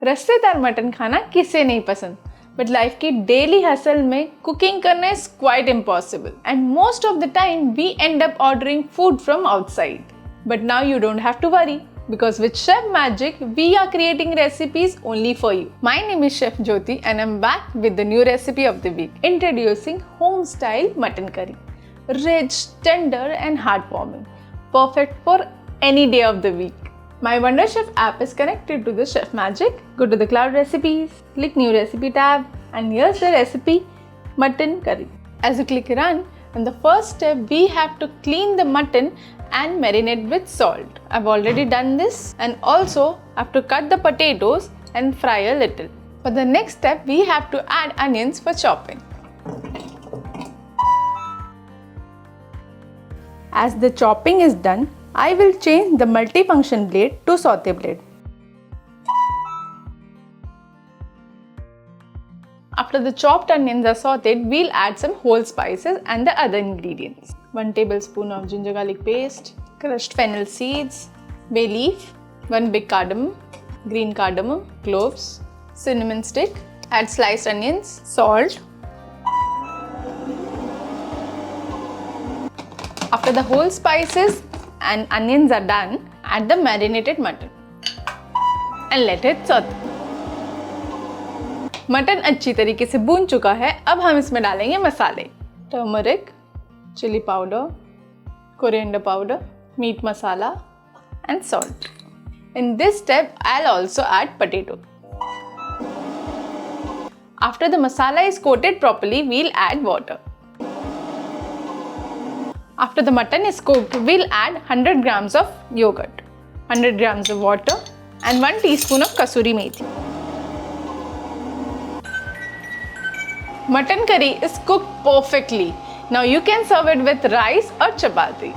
रस्सेदार mutton खाना किसे नहीं पसंद, बट लाइफ की डेली हसल में कुकिंग करना is quite impossible and most of the time we end up ordering food from outside. But now you don't have to worry because with Chef Magic we are creating recipes only for you. My name is Chef Jyoti and I'm back with the new recipe of the week, introducing home style mutton curry. Rich, tender and heartwarming, perfect for any day of the week. My Wonderchef app is connected to the Chef Magic. Go to the cloud recipes, click new recipe tab and here's the recipe, mutton curry. As you click run, in the first step we have to clean the mutton and marinate with salt. I've already done this, and also have to cut the potatoes and fry a little. For the next step we have to add onions for chopping. As the chopping is done, I will change the multifunction blade to saute blade. After the chopped onions are sauteed, we'll add some whole spices and the other ingredients. 1 tablespoon of ginger garlic paste, crushed fennel seeds, bay leaf, 1 big cardamom, green cardamom, cloves, cinnamon stick, add sliced onions, salt. After the whole spices and onions are done, add the marinated mutton and let it saute. Mutton अच्छी तरीके से भून चुका है. अब हम इसमें डालेंगे मसाले, turmeric, chilli powder, coriander powder, meat masala and salt. In this step, I'll also add potato. After the masala is coated properly, we'll add water. After the mutton is cooked, we'll add 100 grams of yogurt, 100 grams of water and 1 teaspoon of kasuri methi. Mutton curry is cooked perfectly. Now you can serve it with rice or chapati.